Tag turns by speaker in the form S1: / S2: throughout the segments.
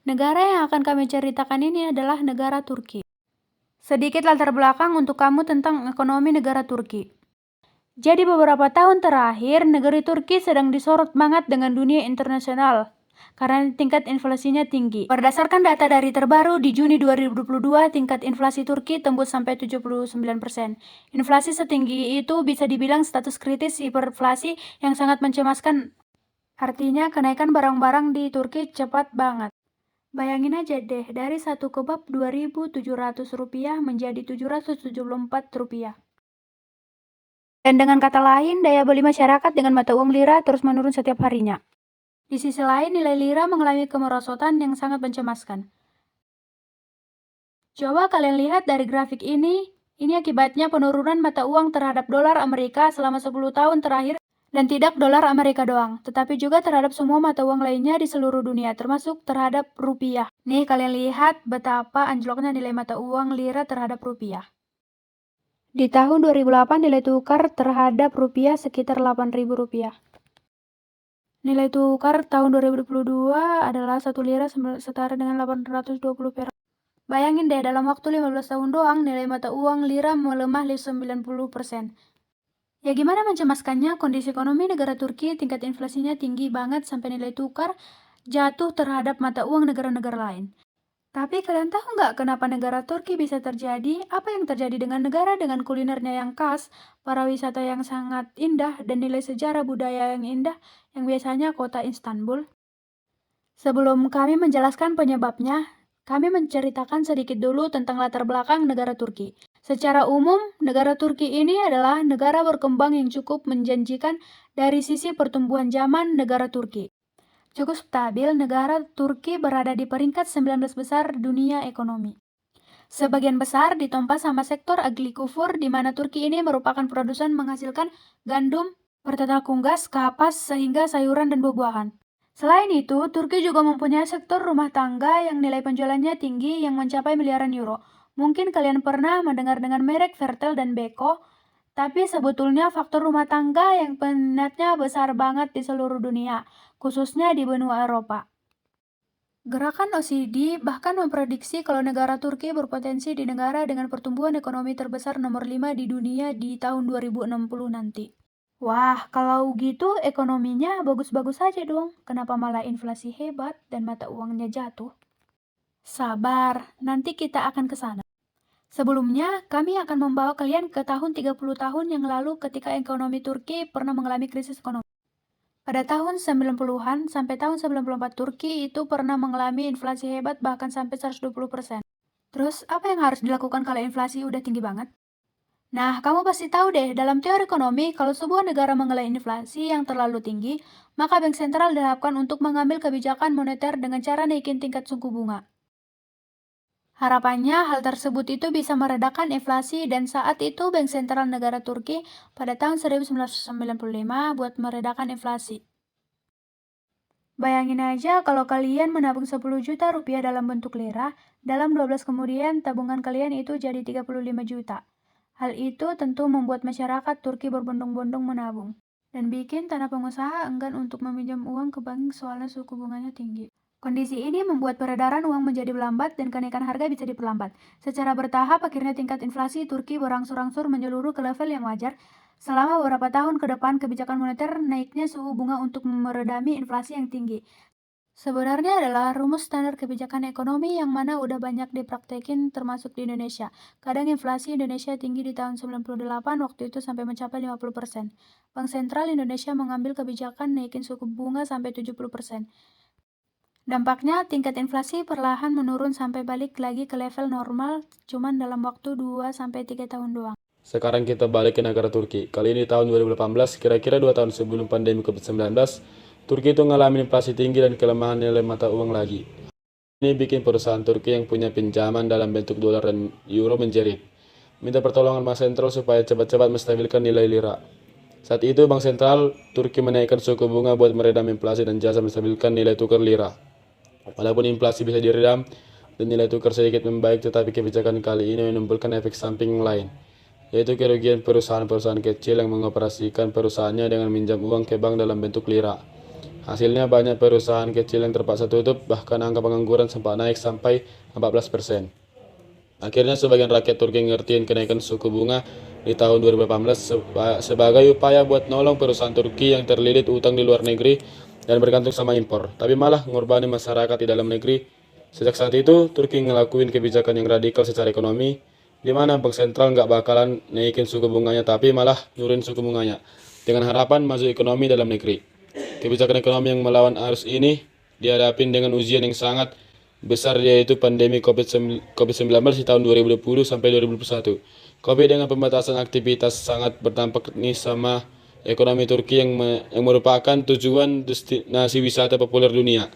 S1: Negara yang akan kami ceritakan ini adalah negara Turki. Sedikit latar belakang untuk kamu tentang ekonomi negara Turki. Jadi beberapa tahun terakhir, negara Turki sedang disorot banget dengan dunia internasional karena tingkat inflasinya tinggi. Berdasarkan data dari terbaru di Juni 2022, tingkat inflasi Turki tembus sampai 79%. Inflasi setinggi itu bisa dibilang status kritis hiperinflasi yang sangat mencemaskan. Artinya kenaikan barang-barang di Turki cepat banget. Bayangin aja deh, dari satu kebab Rp2.700 menjadi Rp774. Dan dengan kata lain, daya beli masyarakat dengan mata uang lira terus menurun setiap harinya. Di sisi lain, nilai lira mengalami kemerosotan yang sangat mencemaskan. Coba kalian lihat dari grafik ini akibatnya penurunan mata uang terhadap dolar Amerika selama 10 tahun terakhir. Dan tidak dolar Amerika doang, tetapi juga terhadap semua mata uang lainnya di seluruh dunia, termasuk terhadap rupiah. Nih kalian lihat betapa anjloknya nilai mata uang lira terhadap rupiah. Di tahun 2008 nilai tukar terhadap rupiah sekitar Rp8.000. Nilai tukar tahun 2022 adalah 1 lira setara dengan 820 perak. Bayangin deh, dalam waktu 15 tahun doang, nilai mata uang lira melemah 90%. Ya gimana mencemaskannya kondisi ekonomi negara Turki, tingkat inflasinya tinggi banget sampai nilai tukar jatuh terhadap mata uang negara-negara lain. Tapi kalian tahu nggak kenapa negara Turki bisa terjadi? Apa yang terjadi dengan negara dengan kulinernya yang khas, para wisata yang sangat indah, dan nilai sejarah budaya yang indah yang biasanya kota Istanbul? Sebelum kami menjelaskan penyebabnya, kami menceritakan sedikit dulu tentang latar belakang negara Turki. Secara umum, negara Turki ini adalah negara berkembang yang cukup menjanjikan dari sisi pertumbuhan zaman negara Turki. Cukup stabil, negara Turki berada di peringkat 19 besar dunia ekonomi. Sebagian besar ditompa sama sektor agrikultur, di mana Turki ini merupakan produsen menghasilkan gandum, pertetak unggas, kapas, sehingga sayuran dan buah-buahan. Selain itu, Turki juga mempunyai sektor rumah tangga yang nilai penjualannya tinggi yang mencapai miliaran euro. Mungkin kalian pernah mendengar dengan merek Vertel dan Beko, tapi sebetulnya faktor rumah tangga yang peminatnya besar banget di seluruh dunia, khususnya di benua Eropa. Gerakan OECD bahkan memprediksi kalau negara Turki berpotensi di negara dengan pertumbuhan ekonomi terbesar nomor 5 di dunia di tahun 2060 nanti. Wah, kalau gitu ekonominya bagus-bagus saja dong. Kenapa malah inflasi hebat dan mata uangnya jatuh? Sabar, nanti kita akan ke sana. Sebelumnya, kami akan membawa kalian ke tahun 30 tahun yang lalu ketika ekonomi Turki pernah mengalami krisis ekonomi. Pada tahun 90-an sampai tahun 94, Turki itu pernah mengalami inflasi hebat bahkan sampai 120%. Terus, apa yang harus dilakukan kalau inflasi udah tinggi banget? Nah, kamu pasti tahu deh, dalam teori ekonomi, kalau sebuah negara mengalami inflasi yang terlalu tinggi, maka bank sentral diharapkan untuk mengambil kebijakan moneter dengan cara naikin tingkat suku bunga. Harapannya, hal tersebut itu bisa meredakan inflasi dan saat itu Bank Sentral Negara Turki pada tahun 1995 buat meredakan inflasi. Bayangin aja kalau kalian menabung 10 juta rupiah dalam bentuk lira, dalam 12 kemudian tabungan kalian itu jadi 35 juta. Hal itu tentu membuat masyarakat Turki berbondong-bondong menabung, dan bikin tanah pengusaha enggan untuk meminjam uang ke bank soalnya suku bunganya tinggi. Kondisi ini membuat peredaran uang menjadi melambat dan kenaikan harga bisa diperlambat. Secara bertahap, akhirnya tingkat inflasi Turki berangsur-angsur menyeluruh ke level yang wajar. Selama beberapa tahun ke depan, kebijakan moneter naiknya suku bunga untuk meredami inflasi yang tinggi sebenarnya adalah rumus standar kebijakan ekonomi yang mana udah banyak dipraktekin termasuk di Indonesia. Kadang inflasi Indonesia tinggi di tahun 98 waktu itu sampai mencapai 50%. Bank Sentral Indonesia mengambil kebijakan naikin suku bunga sampai 70%. Dampaknya tingkat inflasi perlahan menurun sampai balik lagi ke level normal cuman dalam waktu 2-3 tahun doang.
S2: Sekarang kita balik ke negara Turki. Kali ini tahun 2018, kira-kira 2 tahun sebelum pandemi COVID-19, Turki itu mengalami inflasi tinggi dan kelemahan nilai mata uang lagi. Ini bikin perusahaan Turki yang punya pinjaman dalam bentuk dolar dan euro menjerit. Minta pertolongan Bank Sentral supaya cepat-cepat menstabilkan nilai lira. Saat itu Bank Sentral Turki menaikkan suku bunga buat meredam inflasi dan jasa menstabilkan nilai tukar lira. Walaupun inflasi bisa diredam dan nilai tukar sedikit membaik, tetapi kebijakan kali ini menimbulkan efek samping lain, yaitu kerugian perusahaan-perusahaan kecil yang mengoperasikan perusahaannya dengan minjam uang ke bank dalam bentuk lira. Hasilnya banyak perusahaan kecil yang terpaksa tutup, bahkan angka pengangguran sempat naik sampai 14%. Akhirnya sebagian rakyat Turki ngertiin kenaikan suku bunga di tahun 2018 sebagai upaya buat nolong perusahaan Turki yang terlilit utang di luar negeri dan bergantung sama impor, tapi malah ngorbanin masyarakat di dalam negeri. Sejak saat itu, Turki ngelakuin kebijakan yang radikal secara ekonomi, di mana bank sentral nggak bakalan naikin suku bunganya, tapi malah nurunin suku bunganya, dengan harapan maju ekonomi dalam negeri. Kebijakan ekonomi yang melawan arus ini dihadapin dengan ujian yang sangat besar, yaitu pandemi COVID-19 di tahun 2020 sampai 2021. COVID dengan pembatasan aktivitas sangat berdampak nih sama ekonomi Turki yang merupakan tujuan destinasi wisata populer dunia.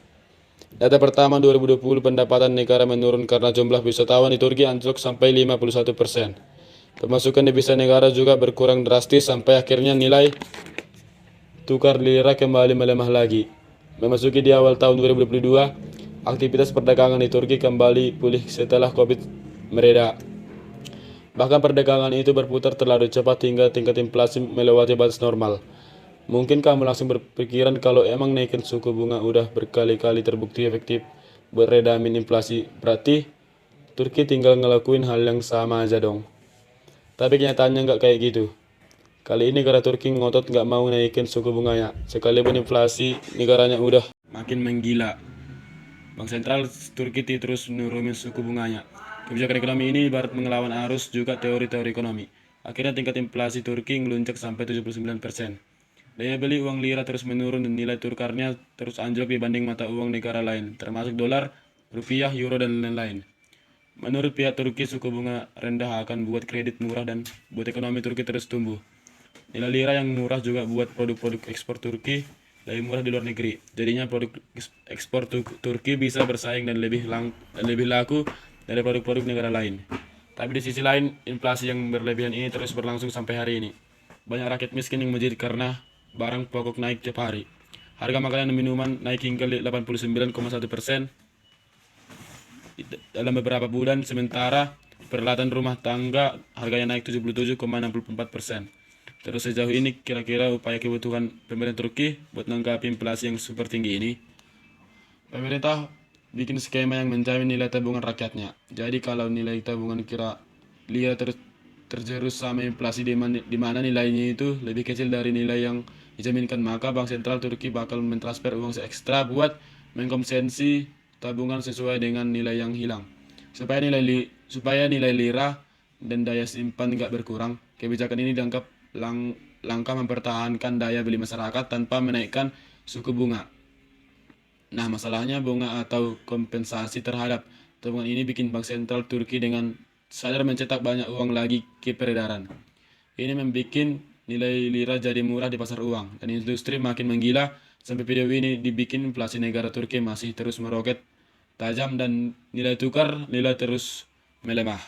S2: Data pertama 2020, pendapatan negara menurun karena jumlah wisatawan di Turki anjlok sampai 51%. Pemasukan devisa negara juga berkurang drastis sampai akhirnya nilai tukar lira kembali melemah lagi. Memasuki di awal tahun 2022, aktivitas perdagangan di Turki kembali pulih setelah COVID mereda. Bahkan perdagangan itu berputar terlalu cepat hingga tingkat inflasi melewati batas normal. Mungkin kamu langsung berpikiran kalau emang naikin suku bunga udah berkali-kali terbukti efektif buat redamin inflasi, berarti Turki tinggal ngelakuin hal yang sama aja dong. Tapi kenyataannya nggak kayak gitu. Kali ini negara Turki ngotot nggak mau naikin suku bunganya, sekalipun inflasi negaranya udah makin menggila. Bank sentral Turki terus nurunin suku bunganya. Kebijakan ekonomi ini ibarat mengelawan arus juga teori-teori ekonomi. Akhirnya tingkat inflasi Turki ngeluncak sampai 79%. Daya beli uang lira terus menurun dan nilai tukarnya terus anjlok dibanding mata uang negara lain, termasuk dolar, rupiah, euro, dan lain-lain. Menurut pihak Turki, suku bunga rendah akan buat kredit murah dan buat ekonomi Turki terus tumbuh. Nilai lira yang murah juga buat produk-produk ekspor Turki lebih murah di luar negeri. Jadinya produk ekspor Turki bisa bersaing dan lebih laku dari produk-produk negara lain. Tapi di sisi lain, inflasi yang berlebihan ini terus berlangsung sampai hari ini. Banyak rakyat miskin yang menjerit karena barang pokok naik tiap hari. Harga makanan dan minuman naik hingga 89,1% dalam beberapa bulan, sementara peralatan rumah tangga harganya naik 77,64%. Terus sejauh ini kira-kira upaya kebutuhan pemerintah Turki buat menanggapi inflasi yang super tinggi ini. Pemerintah bikin skema yang menjamin nilai tabungan rakyatnya. Jadi kalau nilai tabungan kira lira tergerus sama inflasi di mana nilainya itu lebih kecil dari nilai yang dijaminkan, maka Bank Sentral Turki bakal mentransfer uang ekstra buat mengkompensasi tabungan sesuai dengan nilai yang hilang. Supaya nilai lira dan daya simpan nggak berkurang, kebijakan ini dianggap langkah mempertahankan daya beli masyarakat tanpa menaikkan suku bunga. Nah, masalahnya bunga atau kompensasi terhadap tabungan ini bikin Bank Sentral Turki dengan sadar mencetak banyak uang lagi ke peredaran. Ini membuat nilai lira jadi murah di pasar uang dan industri makin menggila. Sampai video ini dibikin, inflasi negara Turki masih terus meroket tajam dan nilai tukar terus melemah.